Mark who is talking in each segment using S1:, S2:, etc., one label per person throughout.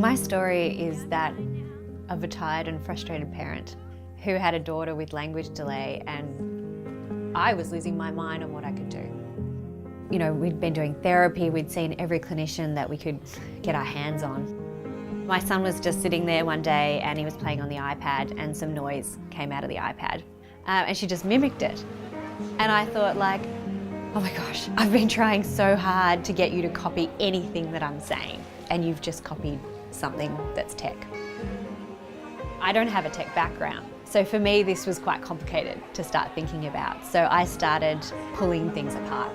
S1: My story is that of a tired and frustrated parent who had a daughter with language delay, and I was losing my mind on what I could do. You know, we'd been doing therapy, we'd seen every clinician that we could get our hands on. My son was just sitting there one day and he was playing on the iPad and some noise came out of the iPad and she just mimicked it. And I thought like, oh my gosh, I've been trying so hard to get you to copy anything that I'm saying and you've just copied something that's tech. I don't have a tech background, so for me this was quite complicated to start thinking about. So I started pulling things apart.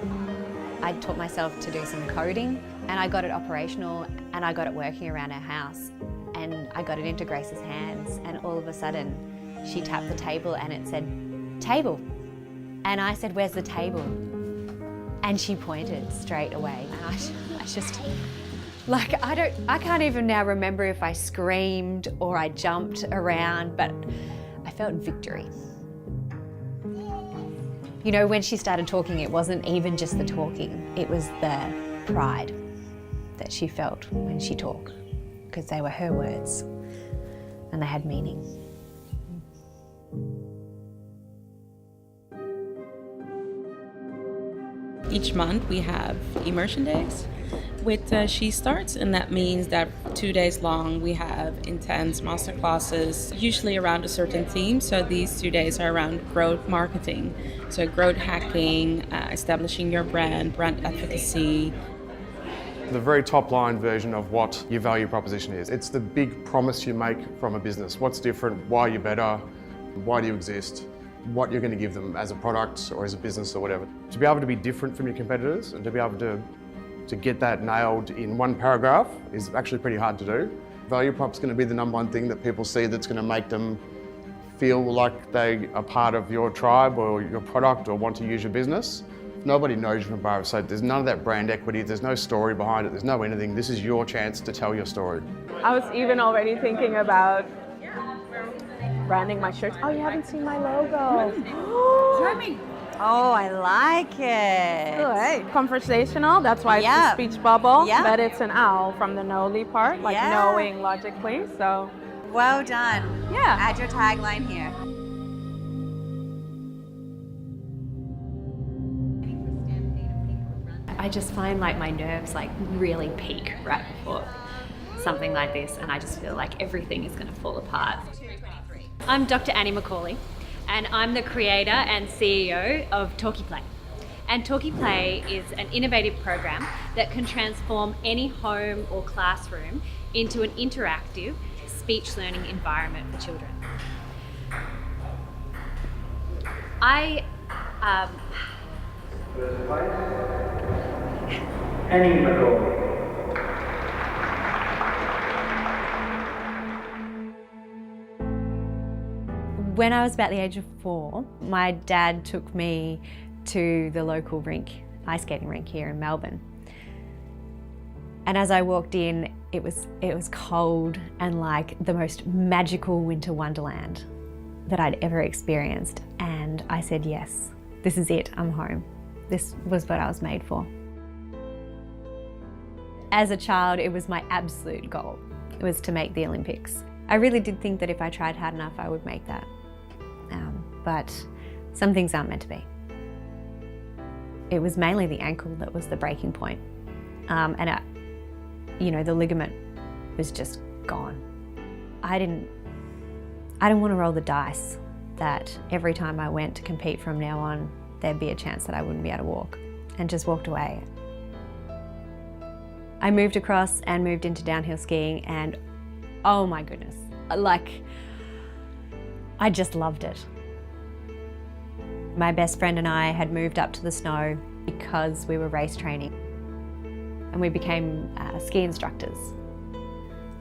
S1: I taught myself to do some coding and I got it operational and I got it working around our house and I got it into Grace's hands and all of a sudden she tapped the table and it said, table. And I said, where's the table? And she pointed straight away. And I just, like, I can't even now remember if I screamed or I jumped around, but I felt victory. You know, when she started talking, it wasn't even just the talking, it was the pride that she felt when she talked, because they were her words and they had meaning.
S2: Each month we have immersion days with SheStarts, and that means that 2 days long we have intense master classes, usually around a certain theme. So these 2 days are around growth marketing, so growth hacking, establishing your brand advocacy.
S3: The very top line version of what your value proposition is. It's the big promise you make from a business. What's different, why you're better, why do you exist, what you're going to give them as a product or as a business or whatever. To be able to be different from your competitors and to be able to get that nailed in one paragraph is actually pretty hard to do. Value prop's going to be the number one thing that people see that's going to make them feel like they are part of your tribe or your product or want to use your business. Nobody knows you from above, so there's none of that brand equity, there's no story behind it, there's no anything. This is your chance to tell your story.
S4: I was even already thinking about branding my shirts. Oh, you haven't seen my logo.
S1: Oh, I like it.
S4: Good. Conversational, that's why it's a speech bubble, but it's an owl from the knowly part, like knowing logically, so.
S1: Well done.
S4: Yeah.
S1: Add your tagline here. I just find like my nerves like really peak right before something like this and I just feel like everything is going to fall apart. I'm Dr. Annie McAuley and I'm the creator and CEO of Toki. And Toki is an innovative program that can transform any home or classroom into an interactive speech learning environment for children.
S5: Annie McAuley.
S1: When I was about the age of 4, my dad took me to the local ice skating rink here in Melbourne. And as I walked in, it was cold and like the most magical winter wonderland that I'd ever experienced. And I said, yes, this is it, I'm home. This was what I was made for. As a child, it was my absolute goal. It was to make the Olympics. I really did think that if I tried hard enough, I would make that. But some things aren't meant to be. It was mainly the ankle that was the breaking point. The ligament was just gone. I didn't want to roll the dice that every time I went to compete from now on, there'd be a chance that I wouldn't be able to walk, and just walked away. I moved across and moved into downhill skiing and oh my goodness, like, I just loved it. My best friend and I had moved up to the snow because we were race training and we became ski instructors.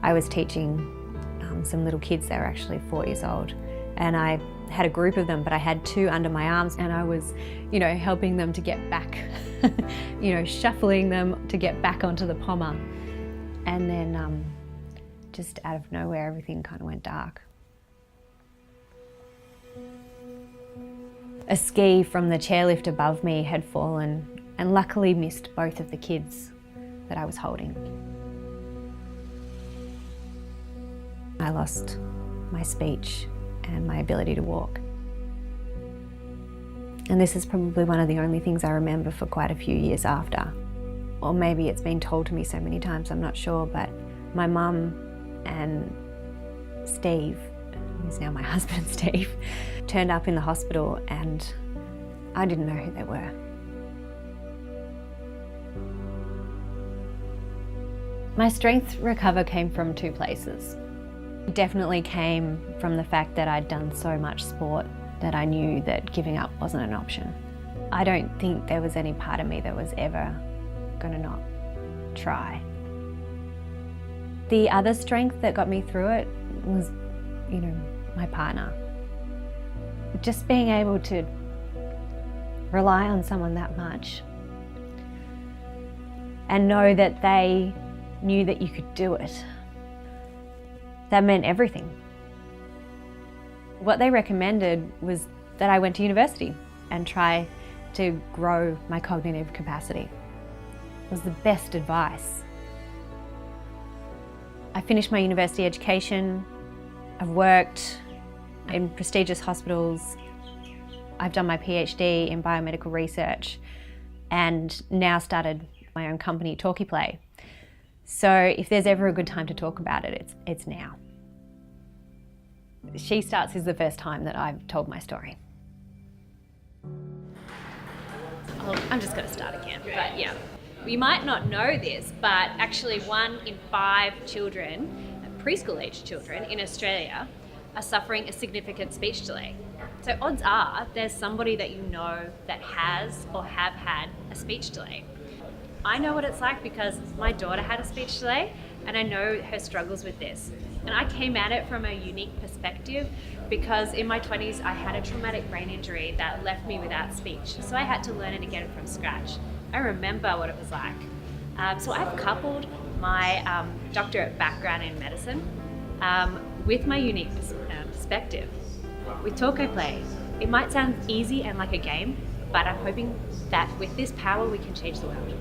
S1: I was teaching some little kids, they were actually 4 years old, and I had a group of them, but I had 2 under my arms and I was, helping them to get back, shuffling them to get back onto the pommer. And then just out of nowhere, everything kind of went dark. A ski from the chairlift above me had fallen and luckily missed both of the kids that I was holding. I lost my speech and my ability to walk. And this is probably one of the only things I remember for quite a few years after. Or maybe it's been told to me so many times, I'm not sure, but my mum and Steve, who's now my husband Steve, turned up in the hospital and I didn't know who they were. My strength recover came from two places. It definitely came from the fact that I'd done so much sport that I knew that giving up wasn't an option. I don't think there was any part of me that was ever going to not try. The other strength that got me through it was, my partner. Just being able to rely on someone that much and know that they knew that you could do it. That meant everything. What they recommended was that I went to university and try to grow my cognitive capacity. It was the best advice. I finished my university education. I've worked in prestigious hospitals. I've done my PhD in biomedical research and now started my own company, Toki. So if there's ever a good time to talk about it, it's now. SheStarts is the first time that I've told my story.
S5: I'm just going to start again, but yeah. You might not know this, but actually 1 in 5 children, preschool-age children in Australia, are suffering a significant speech delay. So odds are there's somebody that you know that has or have had a speech delay. I know what it's like because my daughter had a speech delay and I know her struggles with this. And I came at it from a unique perspective because in my 20s I had a traumatic brain injury that left me without speech. So I had to learn it again from scratch. I remember what it was like. So I've coupled my doctorate background in medicine with my unique perspective. With Toki, it might sound easy and like a game, but I'm hoping that with this power we can change the world.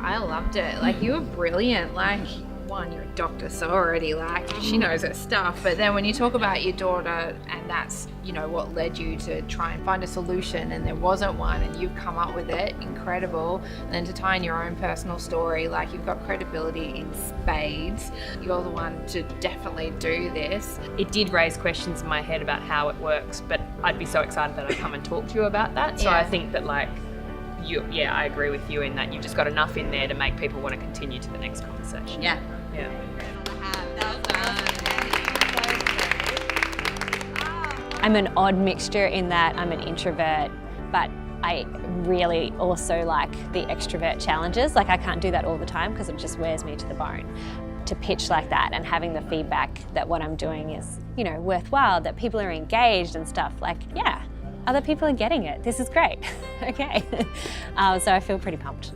S6: I loved it. Like, you were brilliant. Like, one, you're a doctor, so already, like, she knows her stuff. But then when you talk about your daughter and that's, what led you to try and find a solution and there wasn't one and you've come up with it, incredible. And then to tie in your own personal story, like, you've got credibility in spades. You're the one to definitely do this.
S5: It did raise questions in my head about how it works, but I'd be so excited that I'd come and talk to you about that. So
S6: Yeah.
S5: I think that, I agree with you in that you've just got enough in there to make people want to continue to the next conversation.
S6: Yeah.
S5: Yeah.
S1: I'm an odd mixture in that I'm an introvert, but I really also like the extrovert challenges. Like, I can't do that all the time because it just wears me to the bone. To pitch like that and having the feedback that what I'm doing is, worthwhile, that people are engaged and stuff, other people are getting it. This is great. Okay. So I feel pretty pumped.